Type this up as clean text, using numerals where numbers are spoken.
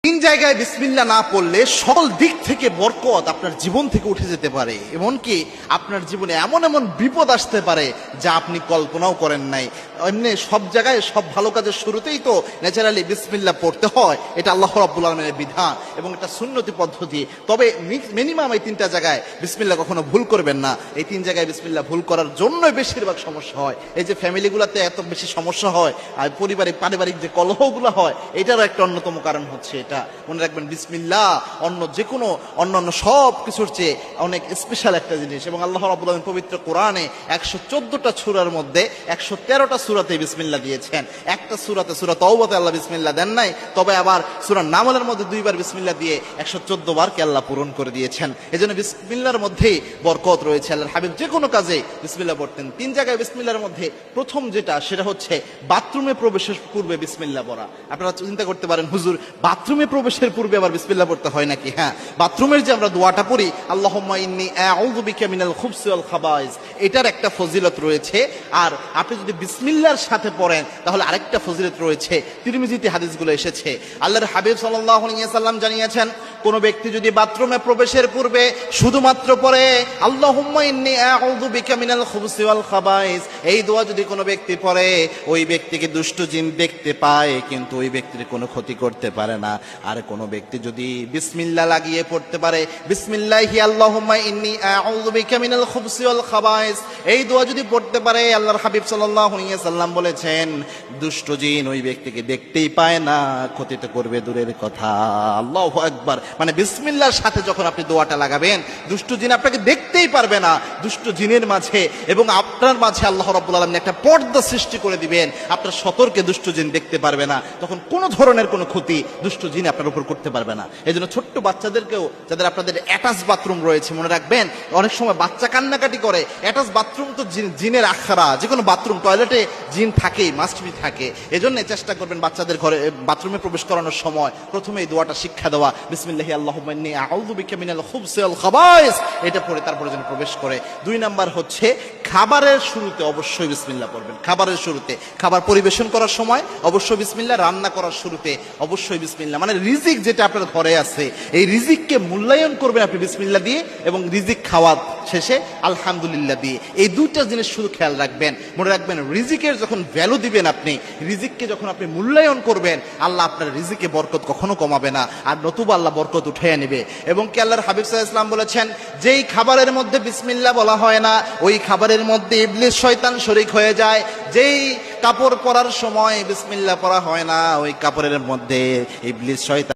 তিন জায়গায় বিসমিল্লাহ না পড়লে সকল দিক থেকে বরকত আপনার জীবন থেকে উঠে যেতে পারে, এমনকি আপনার জীবনে এমন এমন বিপদ আসতে পারে যা আপনি কল্পনাও করেন নাই। এমনি সব জায়গায় সব ভালো কাজের শুরুতেই তো ন্যাচারালি বিসমিল্লাহ পড়তে হয়, এটা আল্লাহ রাব্বুল আলামিনের বিধান এবং এটা সুন্নতি পদ্ধতি। তবে মিনিমাম এই তিনটা জায়গায় বিসমিল্লাহ কখনো ভুল করবেন না। এই তিন জায়গায় বিসমিল্লাহ ভুল করার জন্যই বেশিরভাগ সমস্যা হয়। এই যে ফ্যামিলিগুলোতে এত বেশি সমস্যা হয় আর পারিবারিক যে কলহগুলো হয়, এটারও একটা অন্যতম কারণ হচ্ছে এটা। মনে রাখবেন, বিসমিল্লাহ অন্য যে কোনো অন্যান্য সব কিছুর চেয়ে অনেক স্পেশাল একটা জিনিস। এবং আল্লাহ রাব্বুল আলামিন পবিত্র কোরআনে 114টা সূরার মধ্যে 113টা সূরাতে বিসমিল্লাহ দিয়েছেন। একটা সূরাতে, সূরা তাওবাতে আল্লাহ বিসমিল্লাহ দেন নাই, তবে আবার সূরা নামলের মধ্যে 2বার বিসমিল্লাহ দিয়ে 114 বারকে আল্লাহ পূরণ করে দিয়েছেন। এজন্য বিসমিল্লাহর মধ্যেই বরকত রয়েছে। আল্লাহর হাবিব যে কোনো কাজে বিসমিল্লাহ পড়তেন। তিন জায়গায় বিসমিল্লাহর মধ্যে প্রথম যেটা, সেটা হচ্ছে বাথরুমে প্রবেশের পূর্বে বিসমিল্লাহ পড়া। আপনারা চিন্তা করতে পারেন, হুজুর বাথরুমে প্রবেশের পূর্বে আবার বিসমিল্লাহ পড়তে হয় নাকি? হ্যাঁ, বাথরুমের যে আমরা দোয়াটা পড়ি, আল্লাহুম্মা ইন্নী আউযু বিকা মিনাল খুবসি ওয়াল খাবাইস, এটার একটা ফজিলত রয়েছে। আর আপনি যদি বিসমিল্লাহর সাথে পড়েন তাহলে আরেকটা ফজিলত রয়েছে। তিরমিজিতে হাদিসগুলো এসেছে। আল্লাহর হাবিব সাল্লাল্লাহু আলাইহি ওয়াসাল্লাম জানিয়েছেন, কোন ব্যক্তি যদি বাথরুমে প্রবেশের পূর্বে শুধুমাত্র পড়ে আল্লাহুম্মা ইন্নী আউযু বিকা মিনাল খুবসি ওয়াল খাবাইস, এই দোয়া যদি কোনো ব্যক্তি পড়ে, ওই ব্যক্তিকে দুষ্ট জিন দেখতে পায় কিন্তু ওই ব্যক্তির কোনো ক্ষতি করতে পারে না। আর কোনো ব্যক্তি যদি বিসমিল্লাহ লাগিয়ে পড়তে পারে, বিসমিল্লাহি আল্লাহুম্মা ইন্নী আউযু বিকা মিনাল খুবসি ওয়াল খাবাইস, এই দোয়া যদি পড়তে পারে, আল্লাহর হাবিব সাল্লাল্লাহু আলাইহি ওয়াসাল্লাম বলেছেন, দুষ্ট জিন ওই ব্যক্তিকে দেখতেই পায় না, ক্ষতি তো করবে দূরের কথা। আল্লাহু আকবার। মানে বিসমিল্লাহর সাথে যখন আপনি দোয়াটা লাগাবেন, দুষ্ট জিন আপনাকে দেখতেই পারবে না। দুষ্ট জিনের মাঝে এবং আপনার মাঝে আল্লাহ রাব্বুল আলামিন একটা পর্দা সৃষ্টি করে দিবেন। আপনার সতর্কে দুষ্ট জিন দেখতে পারবে না, তখন কোনো ধরনের কোনো ক্ষতি দুষ্ট জিন আপনার উপর করতে পারবে না। এই জন্য ছোট্ট বাচ্চাদেরকেও, যাদের আপনাদের অ্যাটাচ বাথরুম রয়েছে, মনে রাখবেন, অনেক সময় বাচ্চা কান্নাকাটি করে। অ্যাটাচ বাথরুম তো জিনের আখড়া। যে কোনো বাথরুম, টয়লেটে জিন থাকেই, মাস্ট বি থাকে। এজন্য চেষ্টা করবেন বাচ্চাদের ঘরে বাথরুমে প্রবেশ করানোর সময় প্রথমে এই দোয়াটা শিক্ষা দেওয়া, বিসমিল্লাহি আল্লাহুম্মা ইন্নী আউযু বিকা মিনাল খুবসি ওয়াল খাবাইস, এটা পড়ে তারপরে যেন প্রবেশ করে। 2 নাম্বার হচ্ছে খাবারের শুরুতে অবশ্যই বিসমিল্লাহ পড়বেন। খাবারের শুরুতে, খাবার পরিবেশন করার সময় অবশ্যই বিসমিল্লাহ, রান্না করার শুরুতে অবশ্যই বিসমিল্লাহ। মানে রিজিক যেটা আপনার ঘরে আছে, এই রিজিককে মূল্যায়ন করবেন আপনি বিসমিল্লাহ দিয়ে, এবং রিজিক খাওয়া শেষে আলহামদুলিল্লাহ দিয়ে। এই দুইটা জিনিস শুধু খেয়াল রাখবেন। মনে রাখবেন, রিজিকের যখন ভ্যালু দিবেন আপনি, রিজিককে যখন আপনি মূল্যায়ন করবেন, আল্লাহ আপনার রিজিকে বরকত কখনো কমাবে না, আর নতুবা আল্লাহ বরকত উঠিয়ে নেবে। এবং কি আল্লাহর হাবিব সাল্লাল্লাহু আলাইহি ওয়াসাল্লাম বলেছেন, যেই খাবারের মধ্যে বিসমিল্লাহ বলা হয় না, ওই খাবারের মধ্যে ইবলিস শয়তান শরীক হয়ে যায়। যেই কাপড় পরার সময় বিসমিল্লাহ পরা হয় না, ওই কাপড়ের মধ্যে ইবলিস শয়তান